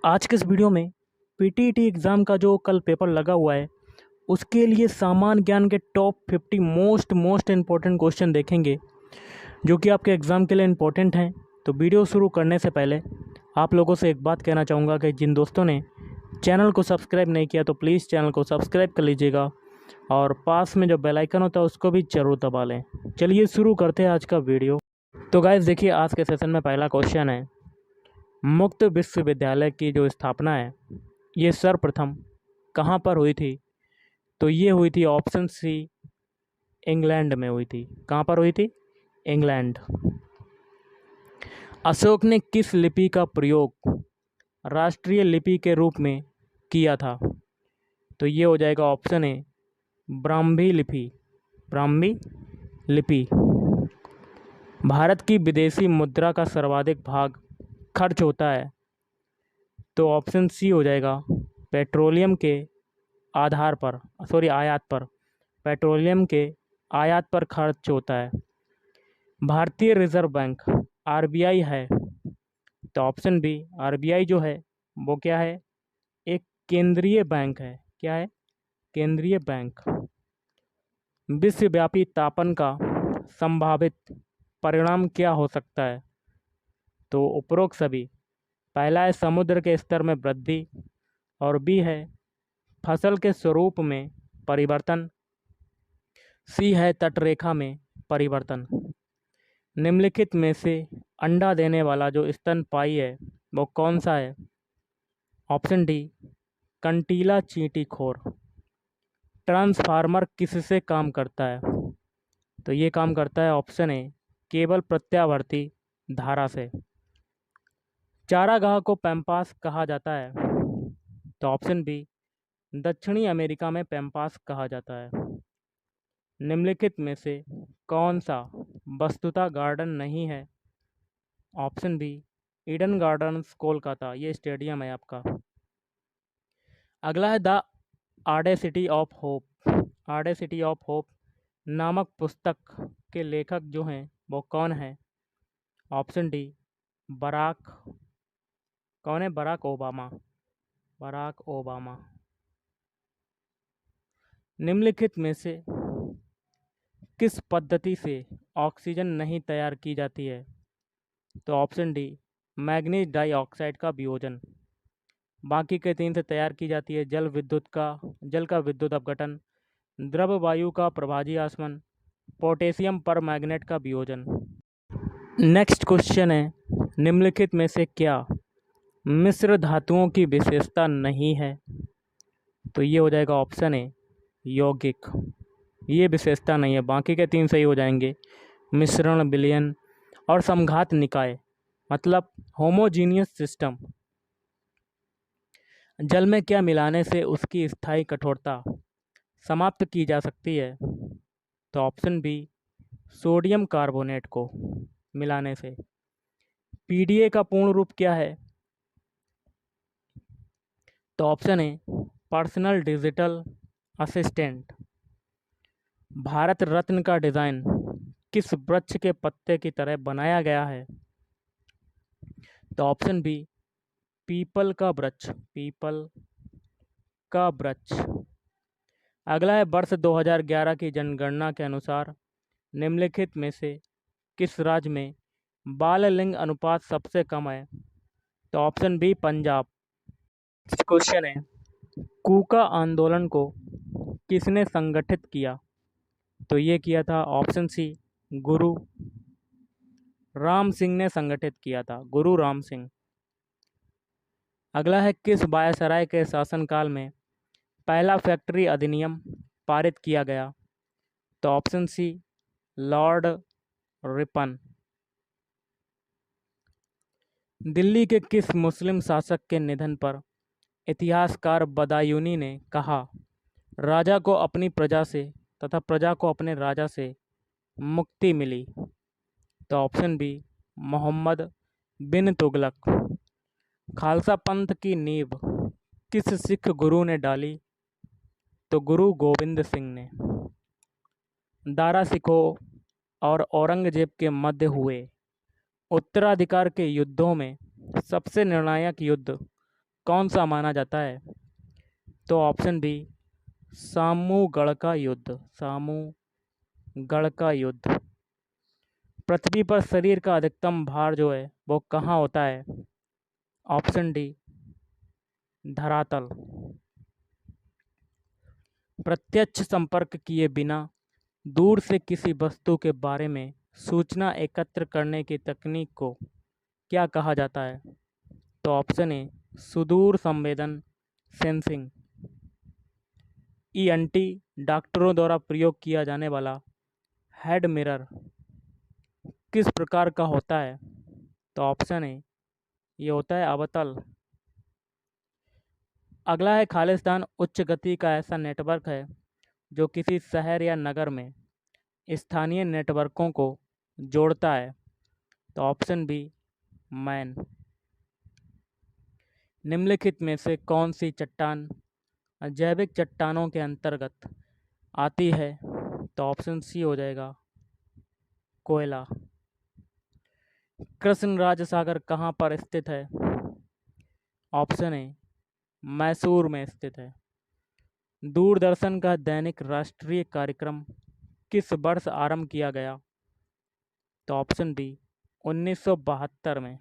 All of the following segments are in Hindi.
आज के इस वीडियो में पीटीईटी एग्ज़ाम का जो कल पेपर लगा हुआ है उसके लिए सामान्य ज्ञान के टॉप 50 मोस्ट इम्पोर्टेंट क्वेश्चन देखेंगे जो कि आपके एग्ज़ाम के लिए इम्पोर्टेंट हैं। तो वीडियो शुरू करने से पहले आप लोगों से एक बात कहना चाहूँगा कि जिन दोस्तों ने चैनल को सब्सक्राइब नहीं किया तो प्लीज़ चैनल को सब्सक्राइब कर लीजिएगा और पास में जो बेल आइकन होता है उसको भी ज़रूर दबा लें। चलिए शुरू करते हैं आज का वीडियो। तो गाइस देखिए, आज के सेशन में पहला क्वेश्चन है, मुक्त विश्वविद्यालय की जो स्थापना है ये सर्वप्रथम कहाँ पर हुई थी? तो ये हुई थी ऑप्शन सी, इंग्लैंड में हुई थी। कहाँ पर हुई थी? इंग्लैंड। अशोक ने किस लिपि का प्रयोग राष्ट्रीय लिपि के रूप में किया था? तो ये हो जाएगा ऑप्शन ए, ब्राह्मी लिपि। ब्राह्मी लिपि। भारत की विदेशी मुद्रा का सर्वाधिक भाग खर्च होता है, तो ऑप्शन सी हो जाएगा, पेट्रोलियम के आधार पर, आयात पर। पेट्रोलियम के आयात पर खर्च होता है। भारतीय रिजर्व बैंक आरबीआई है, तो ऑप्शन बी, आरबीआई जो है वो क्या है? एक केंद्रीय बैंक है। क्या है? केंद्रीय बैंक। विश्वव्यापी तापन का संभावित परिणाम क्या हो सकता है? तो उपरोक्त सभी। पहला है समुद्र के स्तर में वृद्धि, और बी है फसल के स्वरूप में परिवर्तन, सी है तटरेखा में परिवर्तन। निम्नलिखित में से अंडा देने वाला जो स्तनपायी है वो कौन सा है? ऑप्शन डी, कंटीला चींटीखोर। ट्रांसफार्मर किससे काम करता है? तो ये काम करता है ऑप्शन ए, केवल प्रत्यावर्ती धारा से। चारागाह को पैम्पास कहा जाता है? तो ऑप्शन बी, दक्षिणी अमेरिका में पैम्पास कहा जाता है। निम्नलिखित में से कौन सा वस्तुतः गार्डन नहीं है? Option B, Eden Gardens Kolkata, ये स्टेडियम है आपका। अगला है the audacity of hope. Audacity of hope नामक पुस्तक के लेखक जो हैं वो कौन है? ऑप्शन डी, बराक, कौन है? Barack Obama. Barack Obama. निम्नलिखित में से किस पद्धति से ऑक्सीजन नहीं तैयार की जाती है? तो ऑप्शन डी, मैग्नीज डाइऑक्साइड का वियोजन। बाकी के तीन से तैयार की जाती है जल का विद्युत अपघटन, द्रव वायु का प्रभाजी आसमन, पोटेशियम पर मैग्नेट का वियोजन। नेक्स्ट क्वेश्चन है, निम्नलिखित में से क्या मिश्र धातुओं की विशेषता नहीं है? तो ये हो जाएगा ऑप्शन ए, यौगिक। ये विशेषता नहीं है, बाकी के तीन सही हो जाएंगे। मिश्रण, विलयन और समघात निकाय, मतलब होमोजीनियस सिस्टम। जल में क्या मिलाने से उसकी स्थायी कठोरता समाप्त की जा सकती है? तो ऑप्शन बी, सोडियम कार्बोनेट को मिलाने से। पीडीए का पूर्ण रूप क्या है? तो option A, personal digital assistant. Bharat Ratna का डिज़ाइन किस वृक्ष के पत्ते की तरह बनाया गया है? तो ऑप्शन बी, पीपल का वृक्ष। पीपल का वृक्ष। अगला है, वर्ष 2011 की जनगणना के अनुसार निम्नलिखित में से किस राज्य में बाल लिंग अनुपात सबसे कम है? तो ऑप्शन बी, पंजाब। क्वेश्चन है, कूका आंदोलन को किसने संगठित किया? तो ये किया था ऑप्शन सी, गुरु राम सिंह ने संगठित किया था, गुरु राम सिंह। अगला है, किस वायसराय के शासनकाल में पहला फैक्ट्री अधिनियम पारित किया गया? तो option C, Lord Ripon. Delhi के किस मुस्लिम शासक के निधन पर इतिहासकार बदायूनी ने कहा, राजा को अपनी प्रजा से तथा प्रजा को अपने राजा से मुक्ति मिली? तो ऑप्शन बी, मोहम्मद बिन तुगलक। खालसा पंथ की नींव किस सिख गुरु ने डाली? तो गुरु गोविंद सिंह ने। दारा सिखों और औरंगजेब के मध्य हुए उत्तराधिकार के युद्धों में सबसे निर्णायक युद्ध कौन सा माना जाता है? तो ऑप्शन बी सामूगढ़ का युद्ध। सामूगढ़ का युद्ध। पृथ्वी पर शरीर का अधिकतम भार जो है वो कहाँ होता है? ऑप्शन डी धरातल। प्रत्यक्ष संपर्क किए बिना दूर से किसी वस्तु के बारे में सूचना एकत्र करने की तकनीक को क्या कहा जाता है? तो ऑप्शन ए सुदूर संवेदन सेंसिंग। ईएनटी डॉक्टरों द्वारा प्रयोग किया जाने वाला हेड मिरर किस प्रकार का होता है? तो ऑप्शन ए ये होता है अवतल। अगला है खालिस्तान उच्च गति का ऐसा नेटवर्क है जो किसी शहर या नगर में स्थानीय नेटवर्कों को जोड़ता है। तो ऑप्शन बी मैन। निम्नलिखित में से कौन सी चट्टान जैविक चट्टानों के अंतर्गत आती है? तो ऑप्शन सी हो जाएगा कोयला। कृष्णराज सागर कहाँ पर स्थित है? ऑप्शन ए मैसूर में स्थित है। दूरदर्शन का दैनिक राष्ट्रीय कार्यक्रम किस वर्ष आरंभ किया गया? तो ऑप्शन बी 1972 में।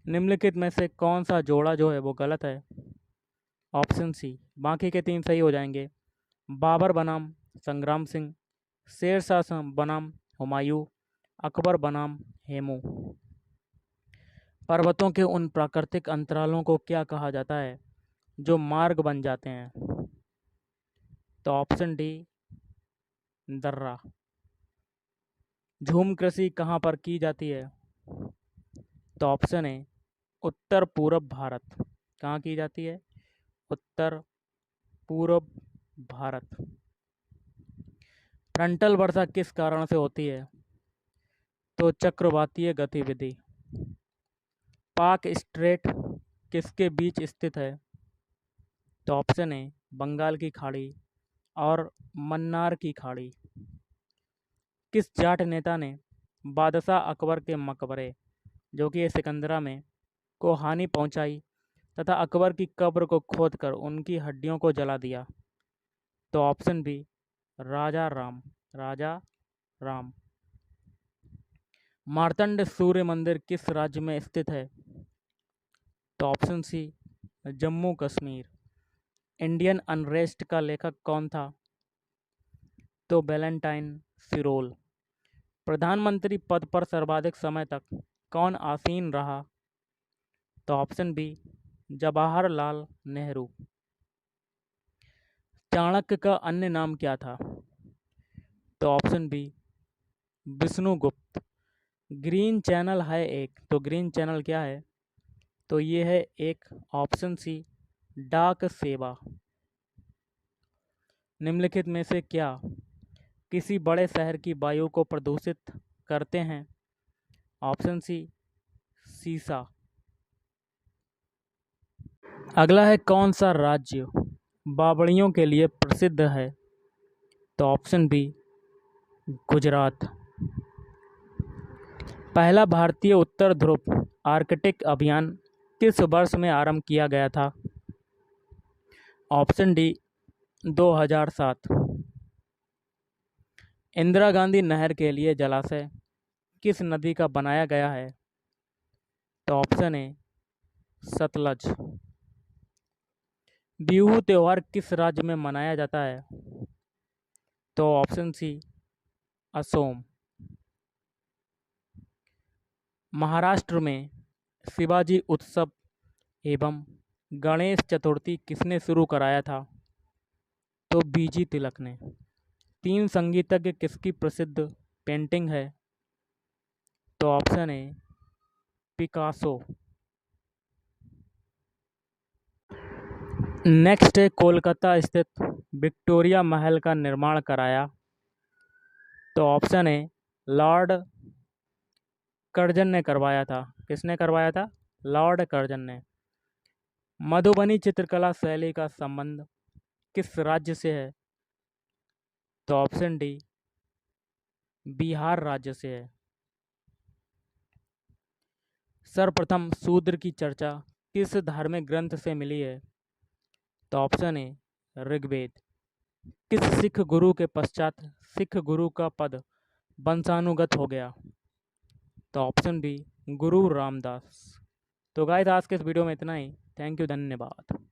निम्नलिखित में से कौन सा जोड़ा जो है वो गलत है? ऑप्शन सी, बाकी के 3 सही हो जाएंगे। बाबर बनाम संग्राम सिंह, शेरशाह बनाम हुमायूं, अकबर बनाम हेमू। पर्वतों के उन प्राकृतिक अंतरालों को क्या कहा जाता है जो मार्ग बन जाते हैं? तो ऑप्शन डी दर्रा। झूम कृषि कहाँ पर की जाती है? तो ऑप्शन ए उत्तर पूर्व भारत। कहाँ की जाती है? उत्तर पूर्व भारत। फ्रंटल वर्षा किस कारण से होती है? तो चक्रवातीय गतिविधि। पाक स्ट्रेट किसके बीच स्थित है? तो ऑप्शन ए बंगाल की खाड़ी और मन्नार की खाड़ी। किस जाट नेता ने बादशाह अकबर के मकबरे जो कि सिकंदरा में को हानि पहुंचाई तथा अकबर की कब्र को खोदकर उनकी हड्डियों को जला दिया? तो ऑप्शन बी राजा राम। राजा राम। मार्तंड सूर्य मंदिर किस राज्य में स्थित है? तो option C Jammu Kashmir. Indian unrest का लेखक कौन था? तो वैलेंटाइन सिरोल। प्रधानमंत्री पद पर सर्वाधिक समय तक कौन आसीन रहा? तो ऑप्शन बी जवाहरलाल नेहरू। चाणक्य का अन्य नाम क्या था? तो option B Vishnugupta. Green channel है एक, तो ग्रीन चैनल क्या है? तो ये है एक ऑप्शन सी डाक सेवा। निम्नलिखित में से क्या किसी बड़े शहर की वायु को प्रदूषित करते हैं? ऑप्शन सी सीसा। अगला है कौन सा राज्य बावड़ियों के लिए प्रसिद्ध है? तो ऑप्शन बी गुजरात। पहला भारतीय उत्तर ध्रुव आर्कटिक अभियान किस वर्ष में आरंभ किया गया था? Option D 2007। इंदिरा गांधी नहर के लिए जलाशय किस नदी का बनाया गया है? तो ऑप्शन ए सतलज। बिहू त्योहार किस राज्य में मनाया जाता है? तो ऑप्शन सी असोम। महाराष्ट्र में शिवाजी उत्सव एवं गणेश चतुर्थी किसने शुरू कराया था? तो बीजी तिलक ने। 3 संगीतज्ञ किसकी प्रसिद्ध पेंटिंग है? तो ऑप्शन ए पिकासो। नेक्स्ट है कोलकाता स्थित विक्टोरिया महल का निर्माण कराया? तो ऑप्शन ए लॉर्ड कर्जन ने करवाया था। किसने करवाया था? लॉर्ड कर्जन ने। मधुबनी चित्रकला शैली का संबंध किस राज्य से है? तो ऑप्शन डी बिहार राज्य से है। सर्वप्रथम शूद्र की चर्चा किस धार्मिक ग्रंथ से मिली है? तो ऑप्शन ए ऋग्वेद। किस सिख गुरु के पश्चात सिख गुरु का पद वंशानुगत हो गया? तो ऑप्शन बी गुरु रामदास। तो गाइस आज के इस वीडियो में इतना ही। थैंक यू, धन्यवाद।